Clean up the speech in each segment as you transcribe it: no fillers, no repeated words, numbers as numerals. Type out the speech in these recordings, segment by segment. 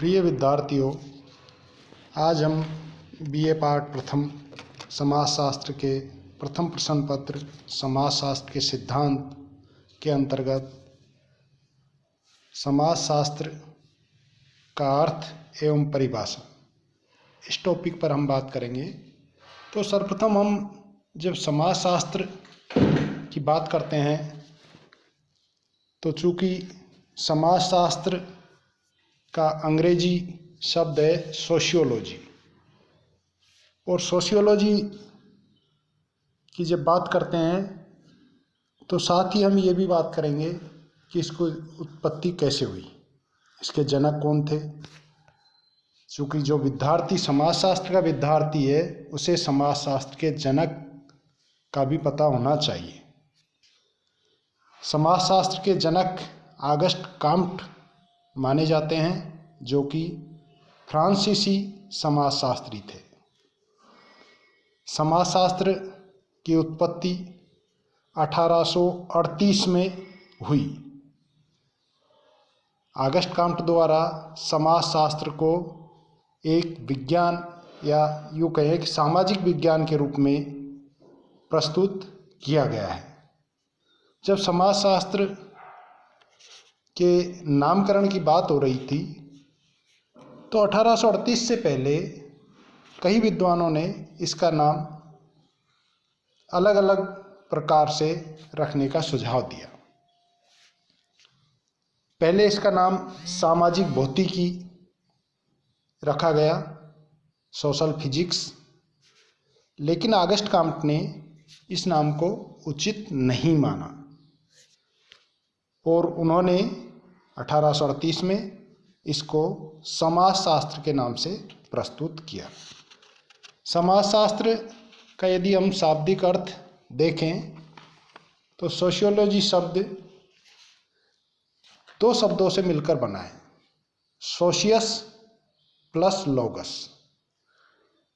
प्रिय विद्यार्थियों, आज हम बीए पार्ट प्रथम समाजशास्त्र के प्रथम प्रश्न पत्र समाजशास्त्र के सिद्धांत के अंतर्गत समाजशास्त्र का अर्थ एवं परिभाषा इस टॉपिक पर हम बात करेंगे। तो सर्वप्रथम हम जब समाजशास्त्र की बात करते हैं तो चूँकि समाजशास्त्र का अंग्रेजी शब्द है सोशियोलॉजी, और सोशियोलॉजी की जब बात करते हैं तो साथ ही हम ये भी बात करेंगे कि इसको उत्पत्ति कैसे हुई, इसके जनक कौन थे। चूँकि जो विद्यार्थी समाजशास्त्र का विद्यार्थी है उसे समाजशास्त्र के जनक का भी पता होना चाहिए। समाजशास्त्र के जनक ऑगस्ट कॉम्ट माने जाते हैं, जो कि फ्रांसीसी समाजशास्त्री थे। समाजशास्त्र की उत्पत्ति 1838 में हुई। ऑगस्ट कॉम्ट द्वारा समाजशास्त्र को एक विज्ञान या यूँ कहें कि सामाजिक विज्ञान के रूप में प्रस्तुत किया गया है। जब समाजशास्त्र के नामकरण की बात हो रही थी तो 1838 से पहले कई विद्वानों ने इसका नाम अलग अलग प्रकार से रखने का सुझाव दिया। पहले इसका नाम सामाजिक भौतिकी रखा गया, सोशल फिजिक्स, लेकिन ऑगस्ट कॉम्ट ने इस नाम को उचित नहीं माना और उन्होंने 1838 में इसको समाजशास्त्र के नाम से प्रस्तुत किया। समाजशास्त्र का यदि हम शाब्दिक अर्थ देखें तो सोशियोलॉजी शब्द दो शब्दों से मिलकर बना है, सोशियस प्लस लोगस।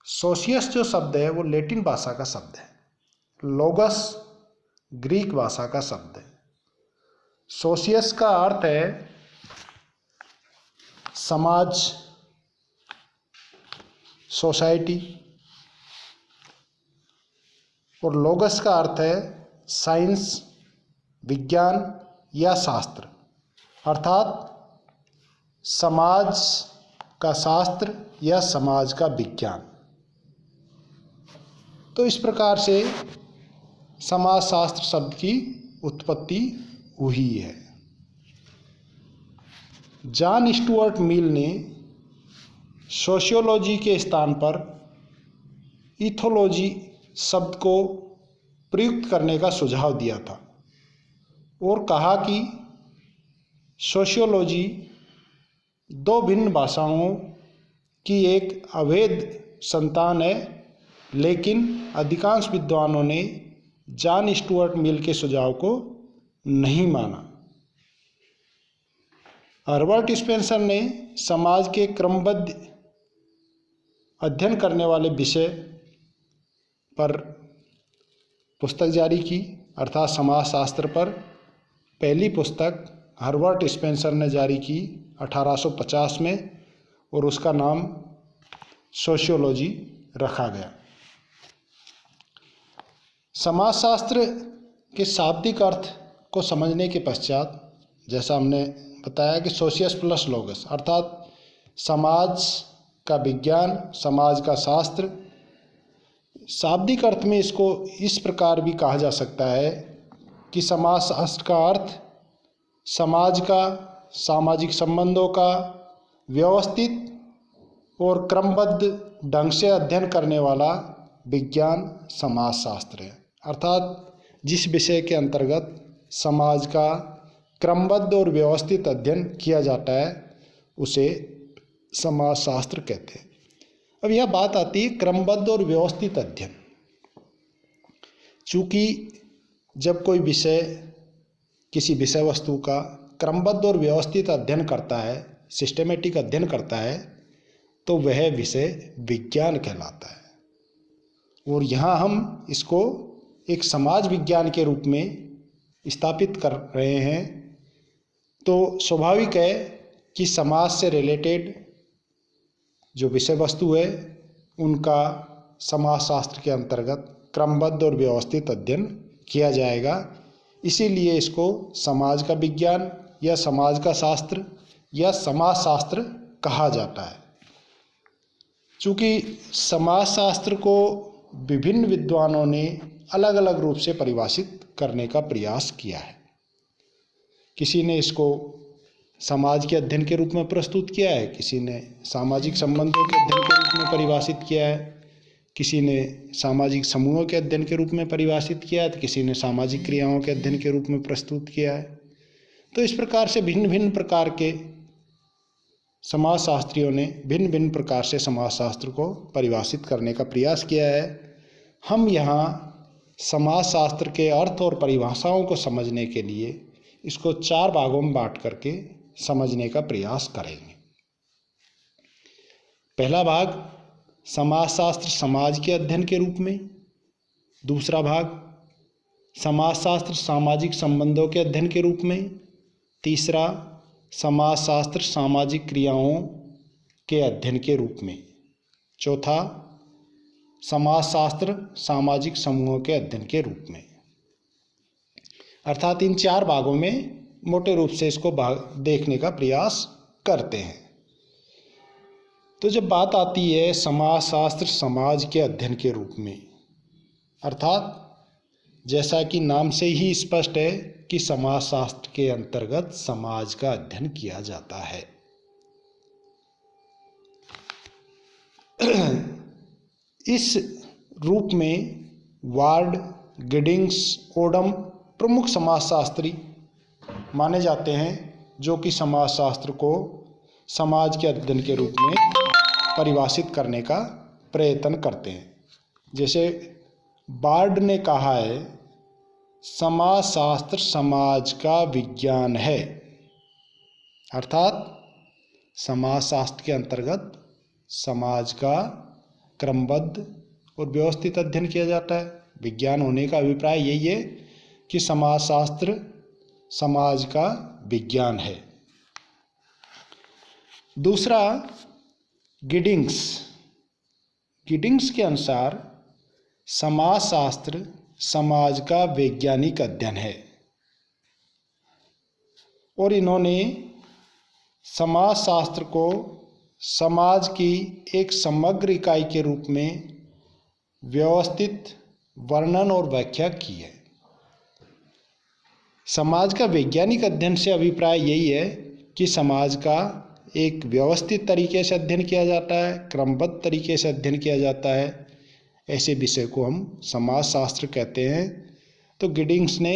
सोशियस जो शब्द है वो लैटिन भाषा का शब्द है, लोगस ग्रीक भाषा का शब्द है। सोशियस का अर्थ है समाज, सोसाइटी, और लोगस का अर्थ है साइंस, विज्ञान या शास्त्र, अर्थात समाज का शास्त्र या समाज का विज्ञान। तो इस प्रकार से समाजशास्त्र शब्द की उत्पत्ति हुई है। जॉन स्टुअर्ट मिल ने सोशियोलॉजी के स्थान पर इथोलॉजी शब्द को प्रयुक्त करने का सुझाव दिया था और कहा कि सोशियोलॉजी दो भिन्न भाषाओं की एक अभेद संतान है, लेकिन अधिकांश विद्वानों ने जॉन स्टुअर्ट मिल के सुझाव को नहीं माना। हर्बर्ट स्पेंसर ने समाज के क्रमबद्ध अध्ययन करने वाले विषय पर पुस्तक जारी की, अर्थात समाजशास्त्र पर। पहली पुस्तक हर्बर्ट स्पेंसर ने जारी की 1850 में और उसका नाम सोशियोलॉजी रखा गया। समाजशास्त्र के शाब्दिक अर्थ को समझने के पश्चात जैसा हमने बताया कि सोशियस प्लस लोगस अर्थात समाज का विज्ञान, समाज का शास्त्र। शाब्दिक अर्थ में इसको इस प्रकार भी कहा जा सकता है कि समाजशास्त्र का अर्थ समाज का सामाजिक संबंधों का व्यवस्थित और क्रमबद्ध ढंग से अध्ययन करने वाला विज्ञान समाजशास्त्र है। अर्थात जिस विषय के अंतर्गत समाज का क्रमबद्ध और व्यवस्थित अध्ययन किया जाता है उसे समाजशास्त्र कहते हैं। अब यह बात आती है क्रमबद्ध और व्यवस्थित अध्ययन। चूँकि जब कोई विषय किसी विषय वस्तु का क्रमबद्ध और व्यवस्थित अध्ययन करता है, सिस्टमेटिक अध्ययन करता है, तो वह विषय विज्ञान कहलाता है। और यहाँ हम इसको एक समाज विज्ञान के रूप में स्थापित कर रहे हैं। तो स्वाभाविक है कि समाज से रिलेटेड जो विषय वस्तु है उनका समाजशास्त्र के अंतर्गत क्रमबद्ध और व्यवस्थित अध्ययन किया जाएगा। इसीलिए इसको समाज का विज्ञान या समाज का शास्त्र या समाजशास्त्र कहा जाता है। चूँकि समाजशास्त्र को विभिन्न विद्वानों ने अलग अलग रूप से परिभाषित करने का प्रयास किया है। किसी ने इसको समाज के अध्ययन के रूप में प्रस्तुत किया है, किसी ने सामाजिक संबंधों के अध्ययन के रूप में परिभाषित किया है, किसी ने सामाजिक समूहों के अध्ययन के रूप में परिभाषित किया है, तो किसी ने सामाजिक क्रियाओं के अध्ययन के रूप में प्रस्तुत किया है। तो इस प्रकार से भिन्न भिन्न प्रकार के समाजशास्त्रियों ने भिन्न भिन्न प्रकार से समाजशास्त्र को परिभाषित करने का प्रयास किया है। हम यहाँ समाजशास्त्र के अर्थ और परिभाषाओं को समझने के लिए इसको 4 भागों में बांट करके समझने का प्रयास करेंगे। पहला भाग समाजशास्त्र समाज के अध्ययन के रूप में, दूसरा भाग समाजशास्त्र सामाजिक संबंधों के अध्ययन के रूप में, तीसरा समाजशास्त्र सामाजिक क्रियाओं के अध्ययन के रूप में, चौथा समाजशास्त्र सामाजिक समूहों के अध्ययन के रूप में। अर्थात इन 4 भागों में मोटे रूप से इसको देखने का प्रयास करते हैं। तो जब बात आती है समाजशास्त्र समाज के अध्ययन के रूप में, अर्थात जैसा कि नाम से ही स्पष्ट है कि समाजशास्त्र के अंतर्गत समाज का अध्ययन किया जाता है। इस रूप में वार्ड, गिडिंग्स, ओडम प्रमुख समाजशास्त्री माने जाते हैं, जो कि समाजशास्त्र को समाज के अध्ययन के रूप में परिभाषित करने का प्रयत्न करते हैं। जैसे बार्ड ने कहा है, समाजशास्त्र समाज का विज्ञान है। अर्थात समाजशास्त्र के अंतर्गत समाज का क्रमबद्ध और व्यवस्थित अध्ययन किया जाता है। विज्ञान होने का अभिप्राय यही है कि समाजशास्त्र समाज का विज्ञान है। दूसरा गिडिंग्स के अनुसार समाजशास्त्र समाज का वैज्ञानिक अध्ययन है और इन्होंने समाजशास्त्र को समाज की एक समग्र इकाई के रूप में व्यवस्थित वर्णन और व्याख्या की है। समाज का वैज्ञानिक अध्ययन से अभिप्राय यही है कि समाज का एक व्यवस्थित तरीके से अध्ययन किया जाता है, क्रमबद्ध तरीके से अध्ययन किया जाता है। ऐसे विषय को हम समाजशास्त्र कहते हैं। तो गिडिंग्स ने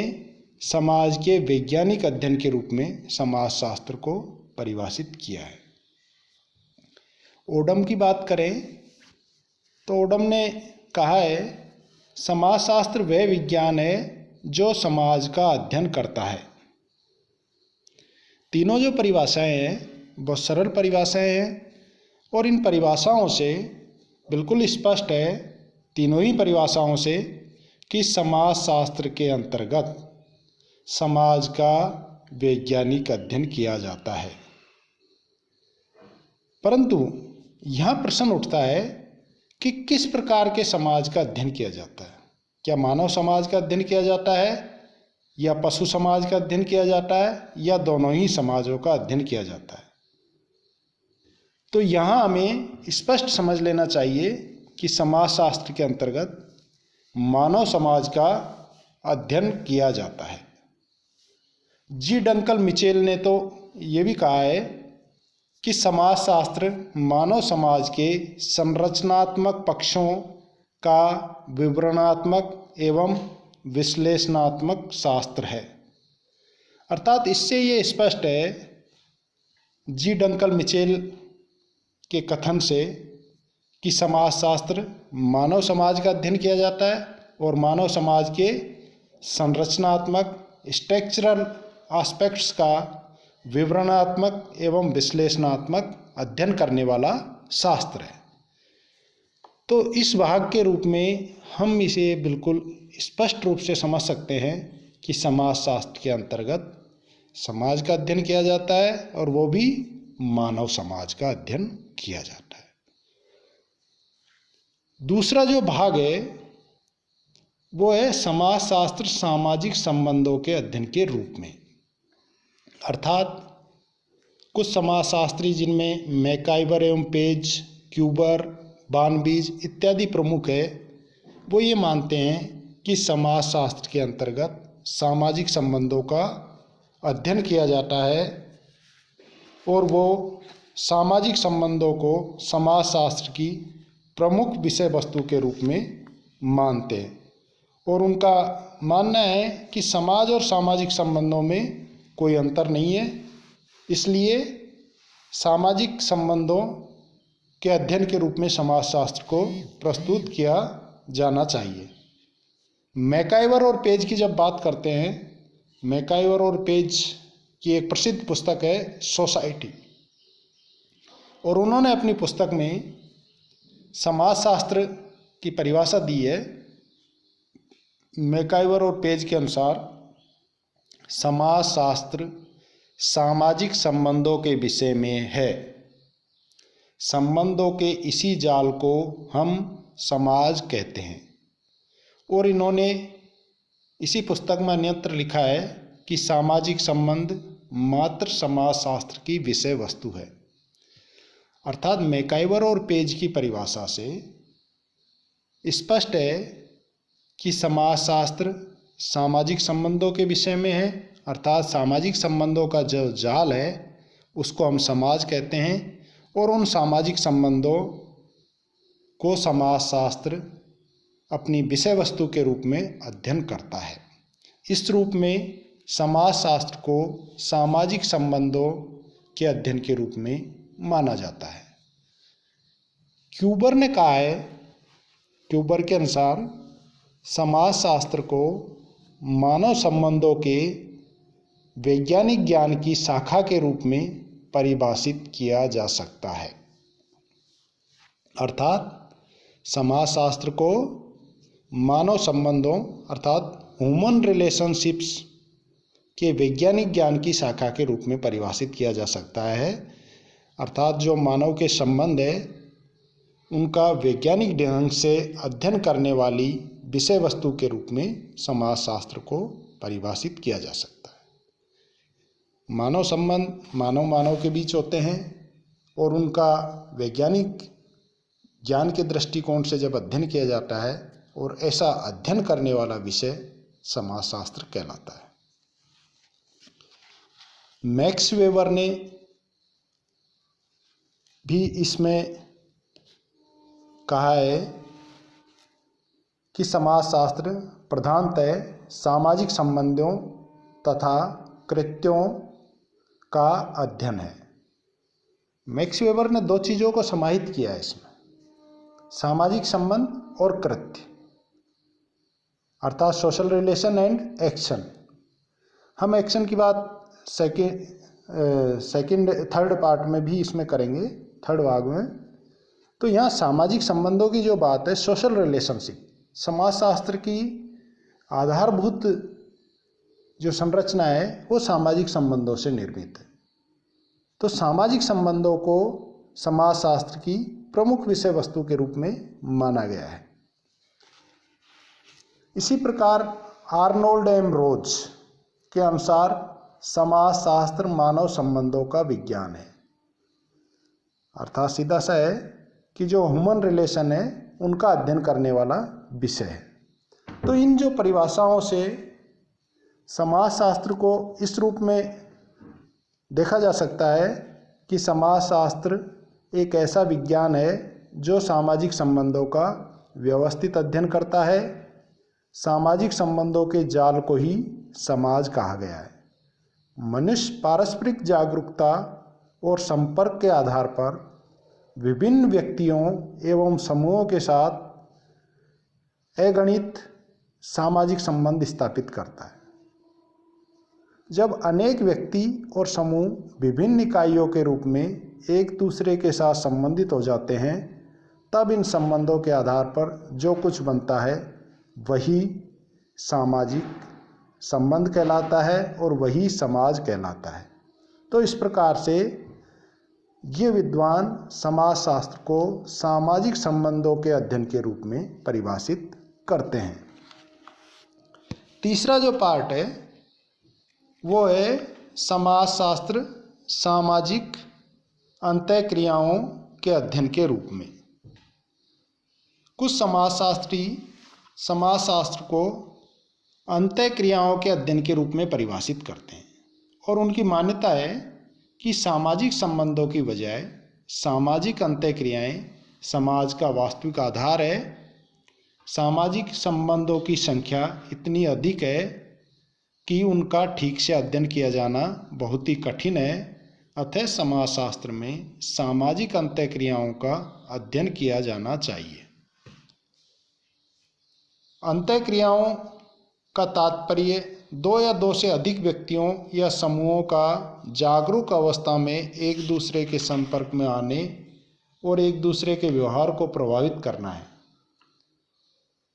समाज के वैज्ञानिक अध्ययन के रूप में समाजशास्त्र को परिभाषित किया है। ओडम की बात करें तो ओडम ने कहा है, समाजशास्त्र वह विज्ञान है जो समाज का अध्ययन करता है। तीनों जो परिभाषाएं हैं बहुत सरल परिभाषाएं हैं और इन परिभाषाओं से बिल्कुल स्पष्ट है, तीनों ही परिभाषाओं से, कि समाजशास्त्र के अंतर्गत समाज का वैज्ञानिक अध्ययन किया जाता है। परंतु यहाँ प्रश्न उठता है कि किस प्रकार के समाज का अध्ययन किया जाता है। क्या मानव समाज का अध्ययन किया जाता है या पशु समाज का अध्ययन किया जाता है या दोनों ही समाजों का अध्ययन किया जाता है। तो यहाँ हमें स्पष्ट समझ लेना चाहिए कि समाजशास्त्र के अंतर्गत मानव समाज का अध्ययन किया जाता है। जी डंकन मिचेल ने तो ये भी कहा है कि समाजशास्त्र मानव समाज के संरचनात्मक पक्षों का विवरणात्मक एवं विश्लेषणात्मक शास्त्र है। अर्थात इससे ये स्पष्ट है, जी डंकन मिचेल के कथन से, कि समाजशास्त्र मानव समाज का अध्ययन किया जाता है और मानव समाज के संरचनात्मक स्ट्रक्चरल एस्पेक्ट्स का विवरणात्मक एवं विश्लेषणात्मक अध्ययन करने वाला शास्त्र है। तो इस भाग के रूप में हम इसे बिल्कुल स्पष्ट रूप से समझ सकते हैं कि समाजशास्त्र के अंतर्गत समाज का अध्ययन किया जाता है और वो भी मानव समाज का अध्ययन किया जाता है। दूसरा जो भाग है वो है समाजशास्त्र सामाजिक संबंधों के अध्ययन के रूप में। अर्थात कुछ समाजशास्त्री जिनमें मैकाइवर एवं पेज, क्यूबर, बानबीज इत्यादि प्रमुख है, वो ये मानते हैं कि समाजशास्त्र के अंतर्गत सामाजिक संबंधों का अध्ययन किया जाता है और वो सामाजिक संबंधों को समाजशास्त्र की प्रमुख विषय वस्तु के रूप में मानते हैं। और उनका मानना है कि समाज और सामाजिक संबंधों में कोई अंतर नहीं है, इसलिए सामाजिक संबंधों के अध्ययन के रूप में समाजशास्त्र को प्रस्तुत किया जाना चाहिए। मैकाइवर और पेज की जब बात करते हैं, मैकाइवर और पेज की एक प्रसिद्ध पुस्तक है सोसाइटी, और उन्होंने अपनी पुस्तक में समाजशास्त्र की परिभाषा दी है। मैकाइवर और पेज के अनुसार समाजशास्त्र सामाजिक संबंधों के विषय में है। संबंधों के इसी जाल को हम समाज कहते हैं। और इन्होंने इसी पुस्तक में अन्यत्र लिखा है कि सामाजिक संबंध मात्र समाजशास्त्र की विषय वस्तु है। अर्थात मैकाइवर और पेज की परिभाषा से स्पष्ट है कि समाजशास्त्र सामाजिक संबंधों के विषय में है, अर्थात सामाजिक संबंधों का जो जाल है उसको हम समाज कहते हैं, और उन सामाजिक संबंधों को समाजशास्त्र अपनी विषय वस्तु के रूप में अध्ययन करता है। इस रूप में समाजशास्त्र को सामाजिक संबंधों के अध्ययन के रूप में माना जाता है। क्यूबर ने कहा है, क्यूबर के अनुसार समाजशास्त्र को मानव संबंधों के वैज्ञानिक ज्ञान की शाखा के रूप में परिभाषित किया जा सकता है। अर्थात समाजशास्त्र को मानव संबंधों अर्थात ह्यूमन रिलेशनशिप्स के वैज्ञानिक ज्ञान की शाखा के रूप में परिभाषित किया जा सकता है। अर्थात जो मानव के संबंध है उनका वैज्ञानिक ढंग से अध्ययन करने वाली विषय वस्तु के रूप में समाजशास्त्र को परिभाषित किया जा सकता है। मानव संबंध मानव के बीच होते हैं और उनका वैज्ञानिक ज्ञान के दृष्टिकोण से जब अध्ययन किया जाता है, और ऐसा अध्ययन करने वाला विषय समाजशास्त्र कहलाता है। मैक्स वेबर ने भी इसमें कहा है कि समाजशास्त्र प्रधानतः सामाजिक संबंधों तथा कृत्यों का अध्ययन है। मैक्स वेबर ने दो चीज़ों को समाहित किया है इसमें, सामाजिक संबंध और कृत्य, अर्थात सोशल रिलेशन एंड एक्शन। हम एक्शन की बात थर्ड पार्ट में भी इसमें करेंगे, थर्ड भाग में। तो यहाँ सामाजिक संबंधों की जो बात है, सोशल रिलेशनशिप, समाजशास्त्र की आधारभूत जो संरचना है वो सामाजिक संबंधों से निर्मित है। तो सामाजिक संबंधों को समाजशास्त्र की प्रमुख विषय वस्तु के रूप में माना गया है। इसी प्रकार आर्नोल्ड एमरोज के अनुसार समाजशास्त्र मानव संबंधों का विज्ञान है। अर्थात सीधा सा है कि जो ह्यूमन रिलेशन है उनका अध्ययन करने वाला विषय है। तो इन जो परिभाषाओं से समाजशास्त्र को इस रूप में देखा जा सकता है कि समाजशास्त्र एक ऐसा विज्ञान है जो सामाजिक संबंधों का व्यवस्थित अध्ययन करता है। सामाजिक संबंधों के जाल को ही समाज कहा गया है। मनुष्य पारस्परिक जागरूकता और संपर्क के आधार पर विभिन्न व्यक्तियों एवं समूहों के साथ अगणित सामाजिक संबंध स्थापित करता है। जब अनेक व्यक्ति और समूह विभिन्न इकाइयों के रूप में एक दूसरे के साथ संबंधित हो जाते हैं, तब इन संबंधों के आधार पर जो कुछ बनता है वही सामाजिक संबंध कहलाता है और वही समाज कहलाता है। तो इस प्रकार से ये विद्वान समाजशास्त्र को सामाजिक संबंधों के अध्ययन के रूप में परिभाषित करते हैं। तीसरा जो पार्ट है वो है समाजशास्त्र सामाजिक अंतःक्रियाओं के अध्ययन के रूप में। कुछ समाजशास्त्री समाजशास्त्र को अंतःक्रियाओं के अध्ययन के रूप में परिभाषित करते हैं और उनकी मान्यता है कि सामाजिक संबंधों की बजाय सामाजिक अंतःक्रियाएं समाज का वास्तविक आधार है। सामाजिक संबंधों की संख्या इतनी अधिक है कि उनका ठीक से अध्ययन किया जाना बहुत ही कठिन है। अतः समाजशास्त्र में सामाजिक अंतःक्रियाओं का अध्ययन किया जाना चाहिए। अंतःक्रियाओं का तात्पर्य दो या दो से अधिक व्यक्तियों या समूहों का जागरूक अवस्था में एक दूसरे के संपर्क में आने और एक दूसरे के व्यवहार को प्रभावित करना है।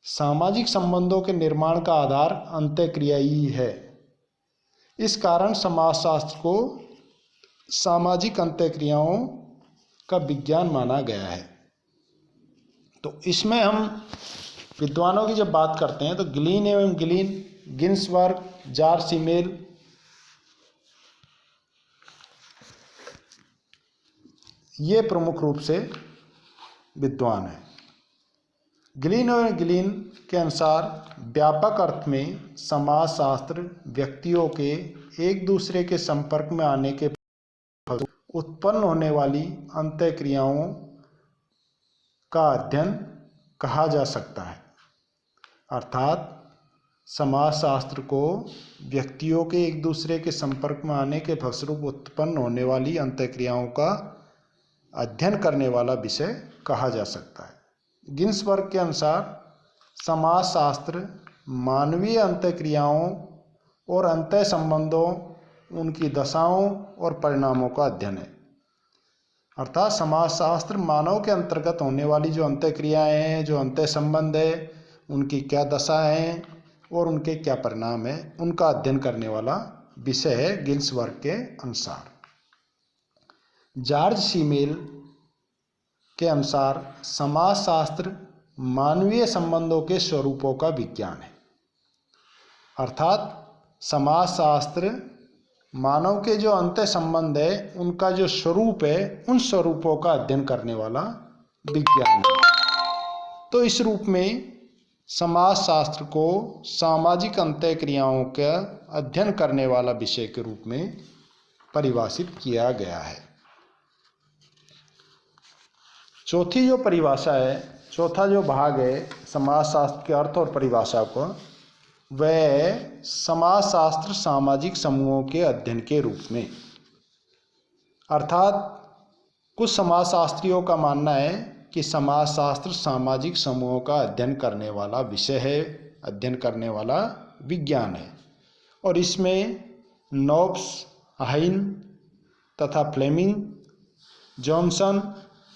सामाजिक संबंधों के निर्माण का आधार अंतःक्रिया ही है। इस कारण समाजशास्त्र को सामाजिक अंतःक्रियाओं का विज्ञान माना गया है। तो इसमें हम विद्वानों की जब बात करते हैं तो ग्लीन एवं ग्लीन, गिन्सबर्ग, जॉर्ज सीमेल, ये प्रमुख रूप से विद्वान हैं। ग्लीन एवं ग्लीन के अनुसार व्यापक अर्थ में समाजशास्त्र व्यक्तियों के एक दूसरे के संपर्क में आने के उत्पन्न होने वाली अंतःक्रियाओं का अध्ययन कहा जा सकता है। अर्थात समाजशास्त्र को व्यक्तियों के एक दूसरे के संपर्क में आने के फलस्वरूप उत्पन्न होने वाली अंतःक्रियाओं का अध्ययन करने वाला विषय कहा जा सकता है। गिन्सबर्ग के अनुसार समाजशास्त्र मानवीय अंतःक्रियाओं और अंतः संबंधों, उनकी दशाओं और परिणामों का अध्ययन है। अर्थात समाजशास्त्र मानव के अंतर्गत होने वाली जो अंतःक्रियाएं हैं, जो अंतः संबंध है, उनकी क्या दशा है और उनके क्या परिणाम है, उनका अध्ययन करने वाला विषय है गिन्सबर्ग के अनुसार। जॉर्ज सीमेल के अनुसार समाजशास्त्र मानवीय संबंधों के स्वरूपों का विज्ञान है। अर्थात समाजशास्त्र मानव के जो अंतः संबंध है, उनका जो स्वरूप है, उन स्वरूपों का अध्ययन करने वाला विज्ञान है। तो इस रूप में समाजशास्त्र को सामाजिक अंतःक्रियाओं का अध्ययन करने वाला विषय के रूप में परिभाषित किया गया है। चौथी जो परिभाषा है, चौथा जो भाग है समाजशास्त्र के अर्थ और परिभाषा को, वह समाजशास्त्र सामाजिक समूहों के अध्ययन के रूप में। अर्थात कुछ समाजशास्त्रियों का मानना है कि समाजशास्त्र सामाजिक समूहों का अध्ययन करने वाला विषय है, अध्ययन करने वाला विज्ञान है, और इसमें नॉब्स, हाइन तथा फ्लेमिंग, जॉनसन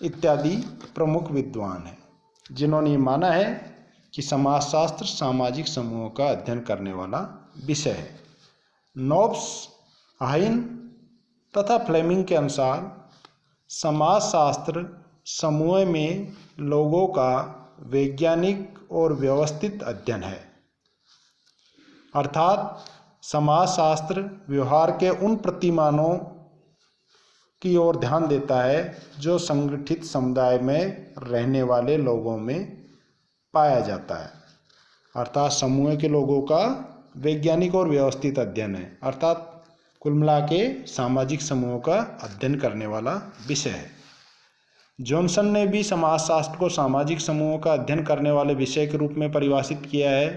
इत्यादि प्रमुख विद्वान हैं जिन्होंने माना है कि समाजशास्त्र सामाजिक समूहों का अध्ययन करने वाला विषय है। नॉब्स, हाइन तथा फ्लेमिंग के अनुसार समाजशास्त्र समूह में लोगों का वैज्ञानिक और व्यवस्थित अध्ययन है। अर्थात समाजशास्त्र व्यवहार के उन प्रतिमानों की ओर ध्यान देता है जो संगठित समुदाय में रहने वाले लोगों में पाया जाता है। अर्थात समूह के लोगों का वैज्ञानिक और व्यवस्थित अध्ययन है। अर्थात कुल मिला के सामाजिक समूहों का अध्ययन करने वाला विषय है। जॉनसन ने भी समाजशास्त्र को सामाजिक समूहों का अध्ययन करने वाले विषय के रूप में परिभाषित किया है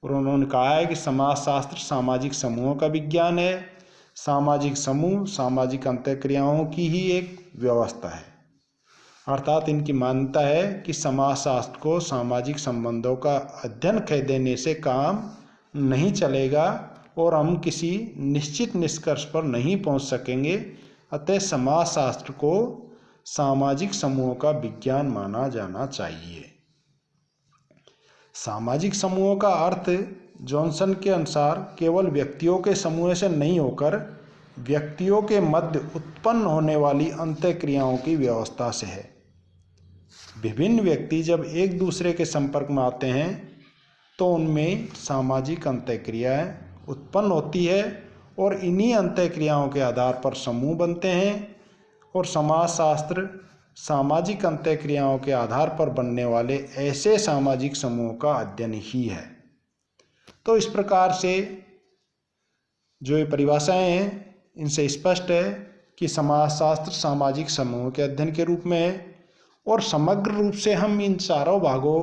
और उन्होंने कहा है कि समाजशास्त्र सामाजिक समूहों का विज्ञान है। सामाजिक समूह सामाजिक अंतःक्रियाओं की ही एक व्यवस्था है। अर्थात इनकी मान्यता है कि समाजशास्त्र को सामाजिक संबंधों का अध्ययन कह देने से काम नहीं चलेगा और हम किसी निश्चित निष्कर्ष पर नहीं पहुंच सकेंगे। अतः समाजशास्त्र को सामाजिक समूहों का विज्ञान माना जाना चाहिए। सामाजिक समूहों का अर्थ जॉनसन के अनुसार केवल व्यक्तियों के समूह से नहीं होकर व्यक्तियों के मध्य उत्पन्न होने वाली अंतःक्रियाओं की व्यवस्था से है। विभिन्न व्यक्ति जब एक दूसरे के संपर्क में आते हैं तो उनमें सामाजिक अंतःक्रियाएं उत्पन्न होती है और इन्हीं अंतःक्रियाओं के आधार पर समूह बनते हैं और समाजशास्त्र सामाजिक अंतःक्रियाओं के आधार पर बनने वाले ऐसे सामाजिक समूहों का अध्ययन ही है। तो इस प्रकार से जो ये परिभाषाएं हैं इनसे स्पष्ट है कि समाजशास्त्र सामाजिक समूहों के अध्ययन के रूप में है और समग्र रूप से हम इन चारों भागों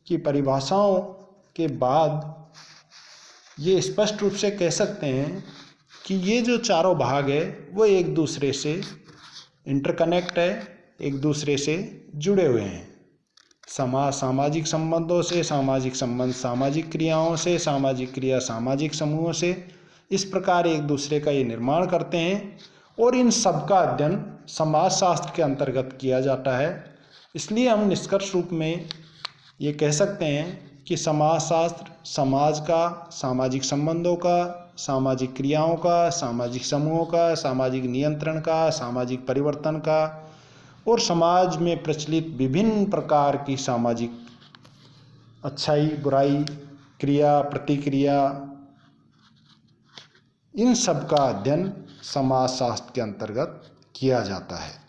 की परिभाषाओं के बाद ये स्पष्ट रूप से कह सकते हैं कि ये जो चारों भाग है वो एक दूसरे से इंटरकनेक्ट है, एक दूसरे से जुड़े हुए हैं। सामाजिक संबंधों से, सामाजिक संबंध सामाजिक क्रियाओं से, सामाजिक क्रिया सामाजिक समूहों से, इस प्रकार एक दूसरे का ये निर्माण करते हैं और इन सब का अध्ययन समाजशास्त्र के अंतर्गत किया जाता है। इसलिए हम निष्कर्ष रूप में ये कह सकते हैं कि समाजशास्त्र समाज का, सामाजिक संबंधों का, सामाजिक क्रियाओं का, सामाजिक समूहों का, सामाजिक नियंत्रण का, सामाजिक परिवर्तन का और समाज में प्रचलित विभिन्न प्रकार की सामाजिक अच्छाई बुराई, क्रिया प्रतिक्रिया, इन सब का अध्ययन समाजशास्त्र के अंतर्गत किया जाता है।